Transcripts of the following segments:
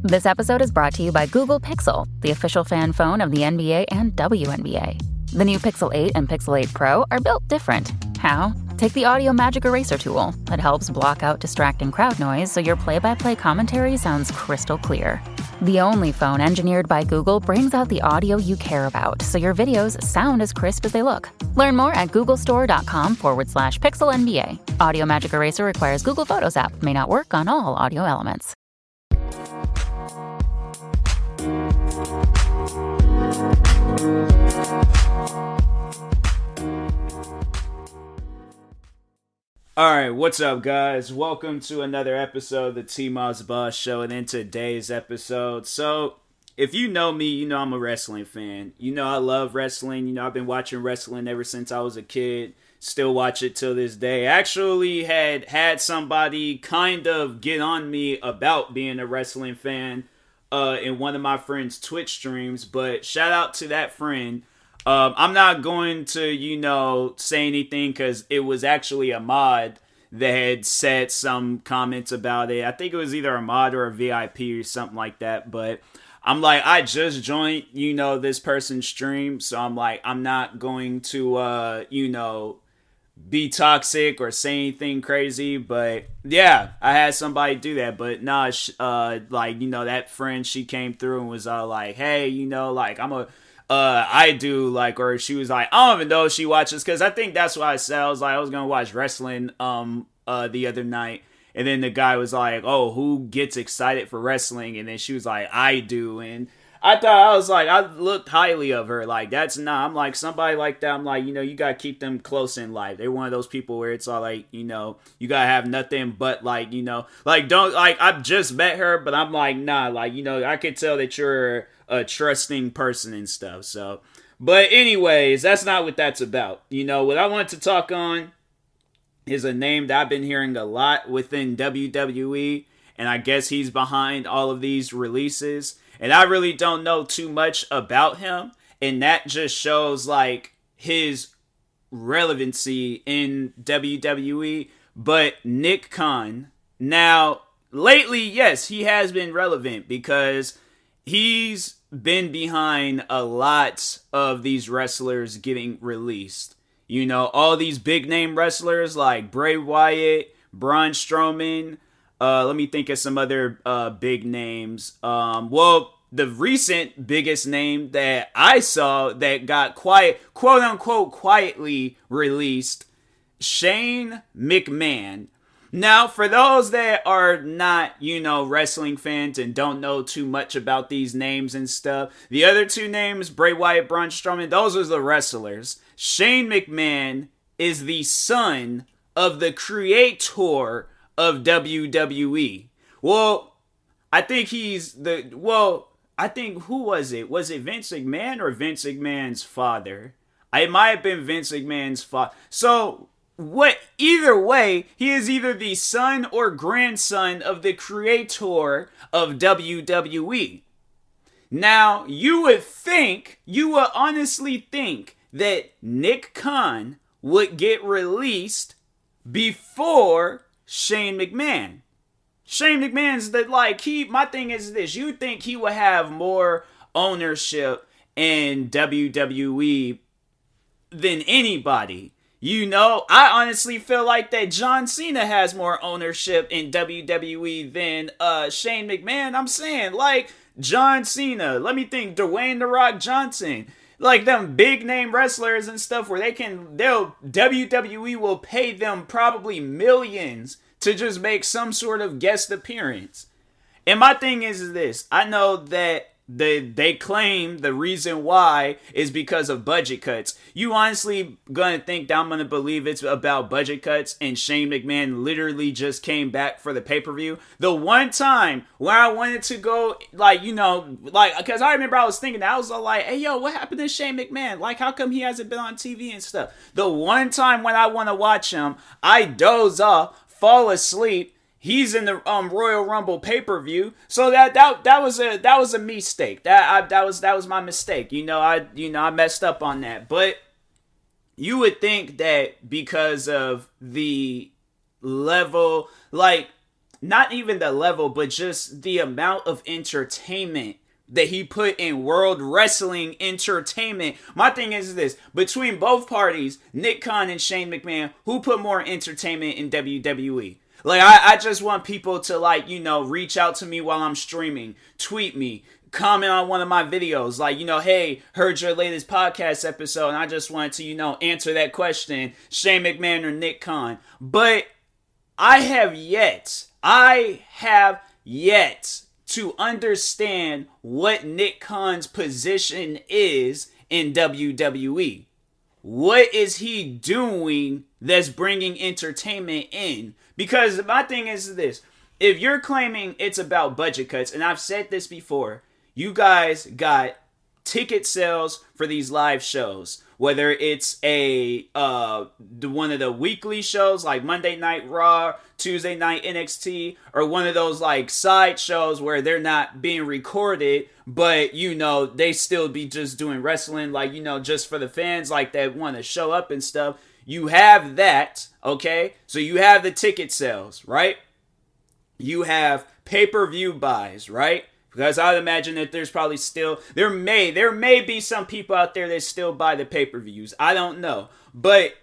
This episode is brought to you by Google Pixel, the official fan phone of the NBA and WNBA. The new Pixel 8 and Pixel 8 Pro are built different. How? Take the Audio Magic Eraser tool. It helps block out distracting crowd noise so your play-by-play commentary sounds crystal clear. The only phone engineered by Google brings out the audio you care about so your videos sound as crisp as they look. Learn more at googlestore.com/pixelnba. Audio Magic Eraser requires Google Photos app. May not work on all audio elements. Alright, what's up guys? Welcome to another episode of the TMossBoss show, and in today's episode, so if you know me, you know I'm a wrestling fan. You know I love wrestling. You know I've been watching wrestling ever since I was a kid. Still watch it till this day. Actually had somebody kind of get on me about being a wrestling fan in one of my friend's Twitch streams, but shout out to that friend. I'm not going to, say anything because it was actually a mod that had said some comments about it. I think it was either a mod or a VIP or something like that. But I'm like, I just joined, this person's stream. So I'm like, I'm not going to, be toxic or say anything crazy. But yeah, I had somebody do that. But nah, that friend, she came through and was all like, hey, or she was like, I don't even know if she watches, because I think that's what I said. I was like, I was gonna watch wrestling the other night, and then the guy was like, oh, who gets excited for wrestling? And then she was like, I do. And I looked highly of her. Like, that's not, I'm like, somebody like that, I'm like, you gotta keep them close in life. They're one of those people where it's all like, you gotta have nothing but I've just met her, but I'm like, nah, I could tell that you're a trusting person and stuff. So, but anyways, that's not what that's about. What I want to talk on is a name that I've been hearing a lot within WWE, and I guess he's behind all of these releases, and I really don't know too much about him, and that just shows his relevancy in WWE. But Nick Khan, now lately, yes, he has been relevant because he's been behind a lot of these wrestlers getting released. All these big name wrestlers like Bray Wyatt, Braun Strowman. Let me think of some other big names. The recent biggest name that I saw that got quote unquote quietly released, Shane McMahon. Now, for those that are not, wrestling fans and don't know too much about these names and stuff, the other two names, Bray Wyatt, Braun Strowman, those are the wrestlers. Shane McMahon is the son of the creator of WWE. Who was it? Was it Vince McMahon or Vince McMahon's father? It might have been Vince McMahon's father. So, either way, he is either the son or grandson of the creator of WWE. Now, you would honestly think that Nick Khan would get released before Shane McMahon. Shane McMahon's my thing is this, you think he would have more ownership in WWE than anybody. I honestly feel like that John Cena has more ownership in WWE than Shane McMahon. I'm saying, John Cena, let me think, Dwayne "The Rock" Johnson, them big name wrestlers and stuff where WWE will pay them probably millions to just make some sort of guest appearance. And my thing is this, I know that they claim the reason why is because of budget cuts. You honestly gonna think that I'm gonna believe it's about budget cuts and Shane McMahon literally just came back for the pay-per-view? The one time where I wanted to go, because I remember I was thinking, I was like, hey yo, what happened to Shane McMahon? How come he hasn't been on TV and stuff? The one time when I want to watch him, I doze off, fall asleep. He's in the Royal Rumble pay-per-view, so that was a mistake. That was my mistake. I messed up on that. But you would think that because of the level, not even the level, but just the amount of entertainment that he put in World Wrestling Entertainment. My thing is this, between both parties, Nick Khan and Shane McMahon, who put more entertainment in WWE? Like, I just want people to, like, you know, reach out to me while I'm streaming, tweet me, comment on one of my videos, like, you know, hey, heard your latest podcast episode, and I just wanted to, you know, answer that question, Shane McMahon or Nick Khan. But I have yet to understand what Nick Khan's position is in WWE. What is he doing that's bringing entertainment in? Because my thing is this. If you're claiming it's about budget cuts, and I've said this before, you guys got ticket sales for these live shows. Whether it's one of the weekly shows like Monday Night Raw, Tuesday Night NXT, or one of those like side shows where they're not being recorded, but you know, they still be just doing wrestling, like, you know, just for the fans like that want to show up and stuff. You have that, okay? So you have the ticket sales, right? You have pay-per-view buys, right? Because I would imagine that there's probably still, there may be some people out there that still buy the pay-per-views. I don't know. But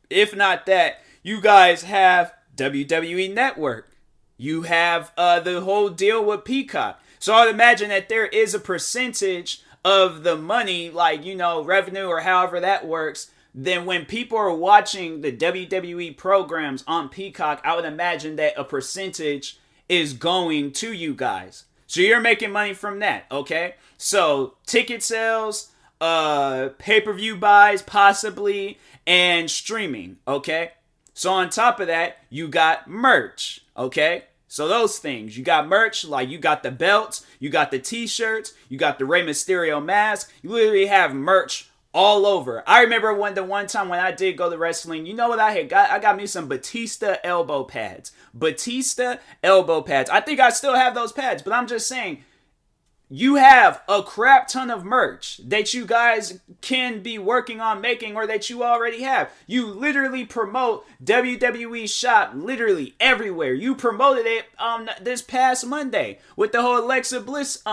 if not that, you guys have WWE Network. You have the whole deal with Peacock. So I would imagine that there is a percentage of the money, like, you know, revenue or however that works. Then when people are watching the WWE programs on Peacock, I would imagine that a percentage is going to you guys. So you're making money from that, okay? So ticket sales, pay-per-view buys possibly, and streaming, okay? So on top of that, you got merch, okay? So those things, you got merch, like you got the belts, you got the t-shirts, you got the Rey Mysterio mask, you literally have merch all over. I remember the one time when I did go to wrestling, you know what I had got? I got me some Batista elbow pads. I think I still have those pads, but I'm just saying, you have a crap ton of merch that you guys can be working on making or that you already have. You literally promote WWE Shop literally everywhere. You promoted it this past Monday with the whole Alexa Bliss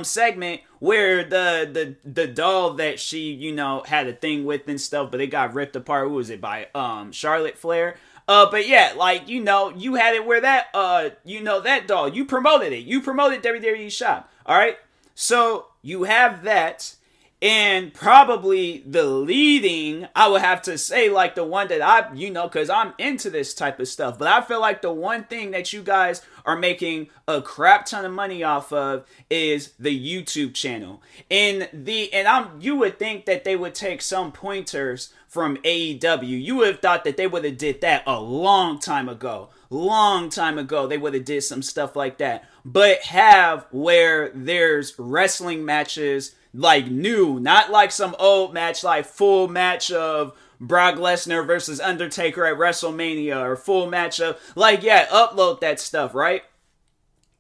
segment where the doll that she, you know, had a thing with and stuff, but it got ripped apart. Who was it by? Charlotte Flair. But yeah, like, you know, you had it where that, you know, that doll, you promoted it. You promoted WWE Shop. All right. So you have that, and probably the leading, I would have to say, like, the one that I, you know, because I'm into this type of stuff, but I feel like the one thing that you guys are making a crap ton of money off of is the YouTube channel. You would think that they would take some pointers from AEW. You would have thought that they would have did that a long time ago. They would have did some stuff like that. But have where there's wrestling matches, like new, not like some old match, like full match of Brock Lesnar versus Undertaker at WrestleMania, or full match of, like, yeah, upload that stuff, right?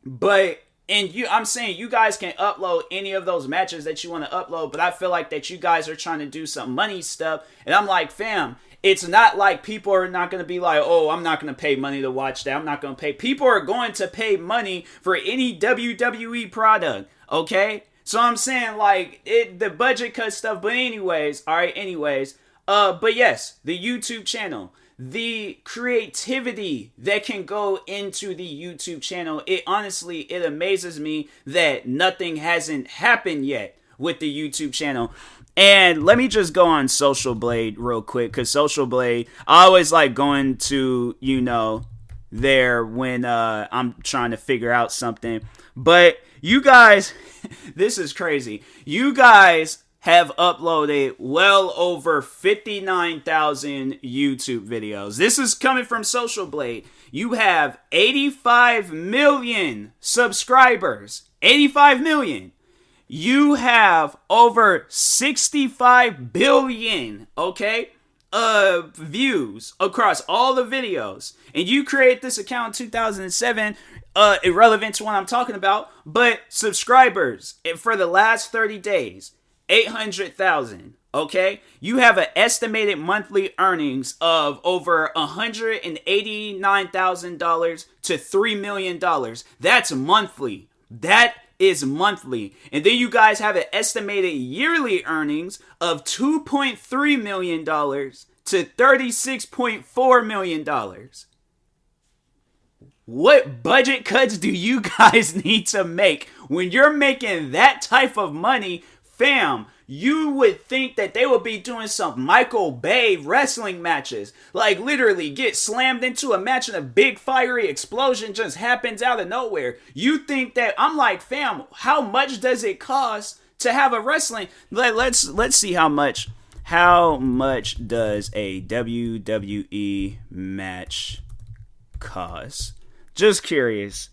But I'm saying you guys can upload any of those matches that you want to upload, but I feel like that you guys are trying to do some money stuff, and I'm like, fam, it's not like people are not going to be like, oh, I'm not going to pay money to watch that. I'm not going to pay. People are going to pay money for any WWE product, okay? So I'm saying, like, the budget cut stuff, but anyways, but yes, the YouTube channel, the creativity that can go into the YouTube channel, it amazes me that nothing hasn't happened yet with the YouTube channel. And let me just go on Social Blade real quick, because Social Blade, I always like going to, you know, there when I'm trying to figure out something. But you guys, this is crazy. You guys have uploaded well over 59,000 YouTube videos. This is coming from Social Blade. You have 85 million subscribers. 85 million. You have over 65 billion, okay, views across all the videos. And you create this account in 2007, irrelevant to what I'm talking about, but subscribers for the last 30 days, 800,000, Okay, you have an estimated monthly earnings of over $189,000 to $3 million. That's monthly. That is monthly. And then you guys have an estimated yearly earnings of $2.3 million to $36.4 million. What budget cuts do you guys need to make when you're making that type of money, fam? You would think that they would be doing some Michael Bay wrestling matches. Like literally get slammed into a match and a big fiery explosion just happens out of nowhere. You think that, I'm like, fam, how much does it cost to have a wrestling? Let's see how much does a WWE match cost? Just curious.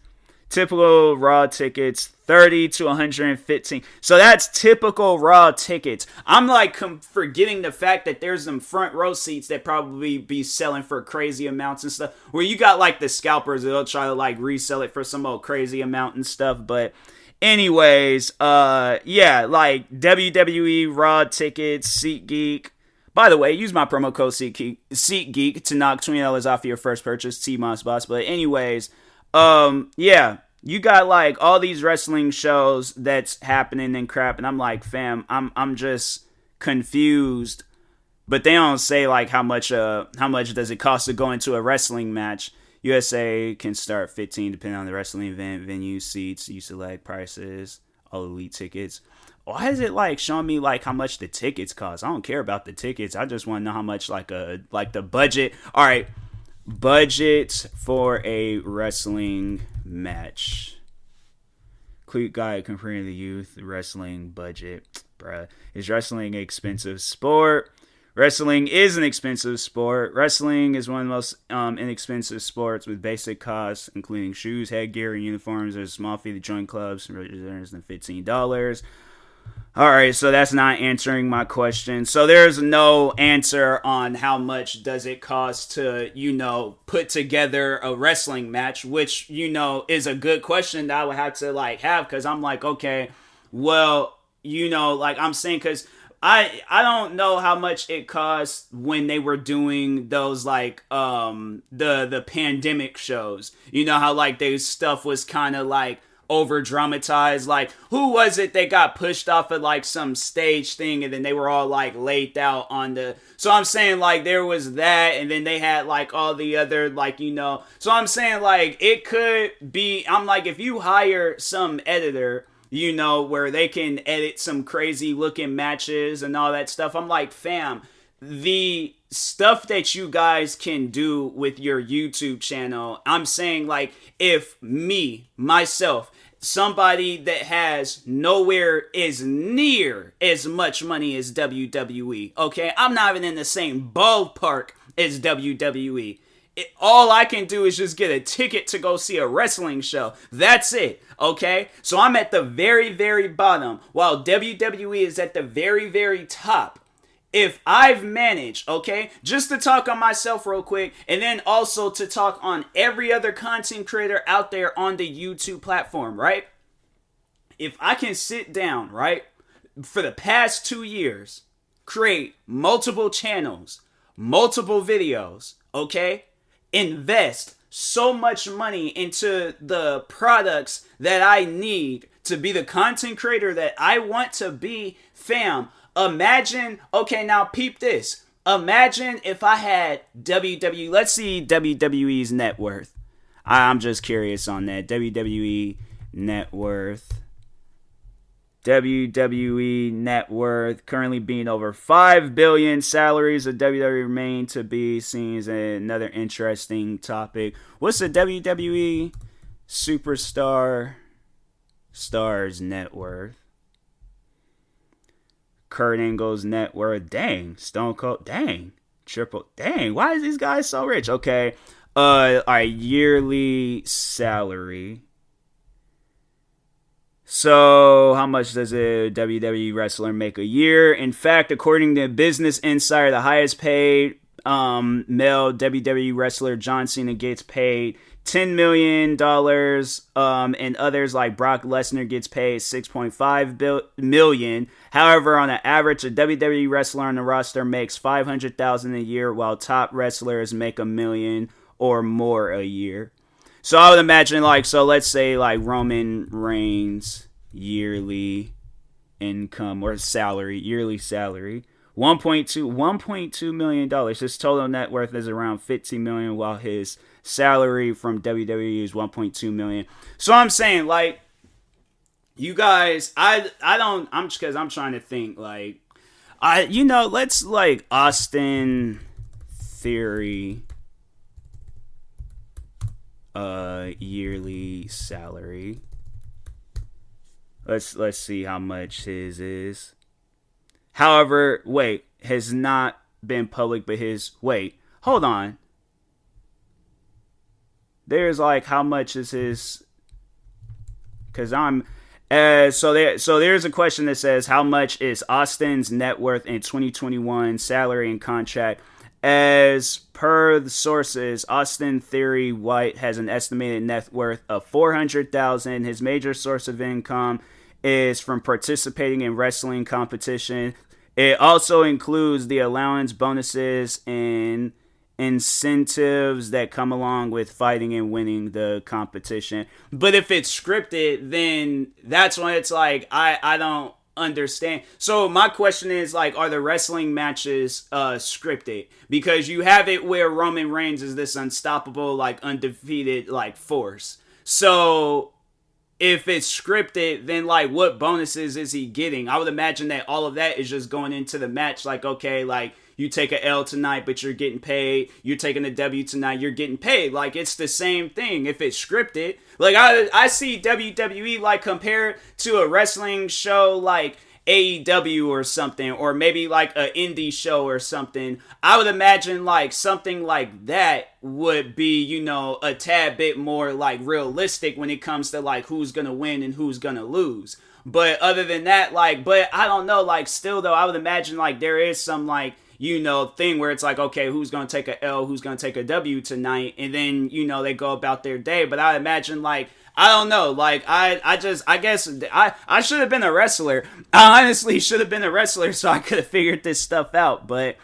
Typical Raw tickets, 30 to 115. So that's typical Raw tickets. I'm like forgetting the fact that there's some front row seats that probably be selling for crazy amounts and stuff. Where you got like the scalpers, they'll try to like resell it for some old crazy amount and stuff. But anyways, yeah, like WWE Raw tickets, SeatGeek. By the way, use my promo code SeatGeek to knock $20 off your first purchase, TMossBoss. But anyways, yeah, you got like all these wrestling shows that's happening and crap, and I'm like, fam, I'm just confused. But they don't say like how much does it cost to go into a wrestling match. USA can start 15 depending on the wrestling event, venue, seats, you select prices, all elite tickets. Why is it like showing me like how much the tickets cost? I don't care about the tickets. I just want to know how much like the budget. All right, budget for a wrestling match. Complete guide comparing the youth wrestling budget. Bruh, is wrestling an expensive sport? Wrestling is an expensive sport. Wrestling is one of the most inexpensive sports with basic costs, including shoes, headgear, and uniforms. There's a small fee to join clubs, less than $15. Alright, so that's not answering my question. So there's no answer on how much does it cost to, put together a wrestling match, which, is a good question that I would have to, have, because I'm like, okay, well, I'm saying, because I don't know how much it cost when they were doing those, the pandemic shows. You know how, their stuff was kind of, over dramatized. Who was it that got pushed off of some stage thing and then they were all laid out on the, so I'm saying there was that, and then they had all the other so I'm saying it could be, I'm if you hire some editor where they can edit some crazy looking matches and all that stuff, I'm like, fam, the stuff that you guys can do with your YouTube channel, I'm saying if myself, somebody that has nowhere is near as much money as WWE, okay? I'm not even in the same ballpark as WWE. All I can do is just get a ticket to go see a wrestling show. That's it, okay? So I'm at the very, very bottom, while WWE is at the very, very top. If I've managed, okay, just to talk on myself real quick, and then also to talk on every other content creator out there on the YouTube platform, right? If I can sit down, right, for the past 2 years, create multiple channels, multiple videos, okay, invest so much money into the products that I need to be the content creator that I want to be, fam, imagine, okay, now peep this. Imagine if I had WWE, let's see WWE's net worth. I'm just curious on that. WWE net worth. WWE net worth currently being over $5 billion. Salaries of WWE remain to be seen as another interesting topic. What's the WWE superstar star's net worth? Kurt Angle's net worth, dang. Stone Cold, dang. Triple, dang. Why is these guys so rich? Okay. All right, yearly salary. So, how much does a WWE wrestler make a year? In fact, according to Business Insider, the highest paid male WWE wrestler John Cena gets paid $10 million, and others like Brock Lesnar gets paid $6.5 million. However, on an average, a WWE wrestler on the roster makes $500,000 a year, while top wrestlers make $1 million or more a year. So I would imagine, like, so let's say like Roman Reigns' yearly income or salary, yearly salary, $1.2 million. His total net worth is around $15 million, while his salary from WWE is $1.2 million. So I'm saying, like, you guys, I'm trying to think, like, let's like Austin Theory yearly salary. Let's see how much his is. However, has not been public, but hold on. There's like, how much is his? Because so there's a question that says, how much is Austin's net worth in 2021, salary and contract? As per the sources, Austin Theory White has an estimated net worth of $400,000. His major source of income is from participating in wrestling competition. It also includes the allowance, bonuses, and incentives that come along with fighting and winning the competition. But if it's scripted, then that's when it's like, I don't understand. So my question is, like, are the wrestling matches scripted? Because you have it where Roman Reigns is this unstoppable, like, undefeated, like, force. So if it's scripted, then like, what bonuses is he getting? I would imagine that all of that is just going into the match. Like, okay, like, you take a L tonight, but you're getting paid. You're taking a W tonight, you're getting paid. Like, it's the same thing if it's scripted. Like, I see WWE, like, compared to a wrestling show like AEW or something, or maybe like an indie show or something. I would imagine like something like that would be, you know, a tad bit more like realistic when it comes to like who's gonna win and who's gonna lose. But other than that, like, but I don't know, like, still though, I would imagine like there is some like, you know, thing where it's like, okay, who's going to take a L, who's going to take a W tonight, and then, you know, they go about their day. But I imagine, like, I don't know, like, I guess I should have been a wrestler. I honestly should have been a wrestler so I could have figured this stuff out. But,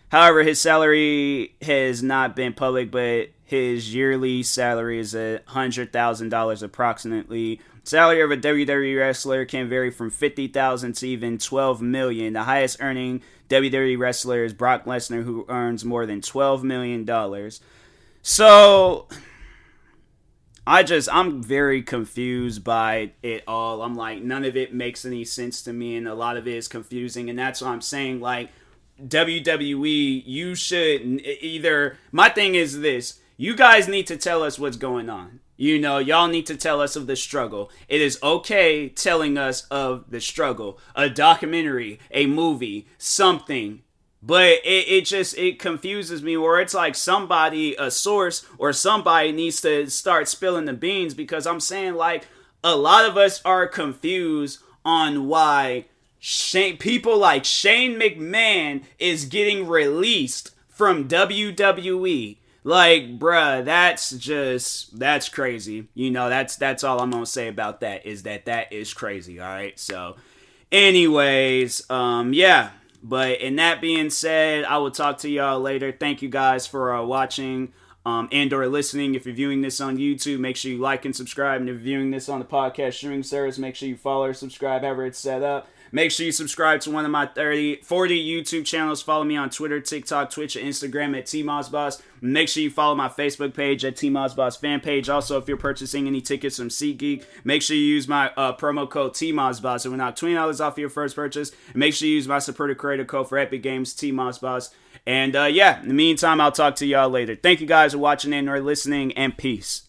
however, his salary has not been public, but his yearly salary is $100,000 approximately. Salary of a WWE wrestler can vary from $50,000 to even $12 million. The highest earning WWE wrestler is Brock Lesnar, who earns more than $12 million. So, I'm very confused by it all. I'm like, none of it makes any sense to me, and a lot of it is confusing, and that's what I'm saying, like, WWE, you should either, my thing is this, you guys need to tell us what's going on. You know, y'all need to tell us of the struggle. It is okay telling us of the struggle. A documentary, a movie, something. But it confuses me, where it's like somebody, a source, or somebody needs to start spilling the beans, because I'm saying, like, a lot of us are confused on why people like Shane McMahon is getting released from WWE. Like, bruh, that's crazy. You know, that's all I'm gonna say about that, is that is crazy, alright? So, anyways, yeah. But in that being said, I will talk to y'all later. Thank you guys for watching and or listening. If you're viewing this on YouTube, make sure you like and subscribe. And if you're viewing this on the podcast streaming service, make sure you follow or subscribe however it's set up. Make sure you subscribe to one of my 40 YouTube channels. Follow me on Twitter, TikTok, Twitch, and Instagram at TMossBoss. Make sure you follow my Facebook page at TMossBoss fan page. Also, if you're purchasing any tickets from SeatGeek, make sure you use my promo code TMossBoss. It will knock $20 off your first purchase. And make sure you use my supporter creator code for Epic Games, TMossBoss. And yeah, in the meantime, I'll talk to y'all later. Thank you guys for watching and or listening, and peace.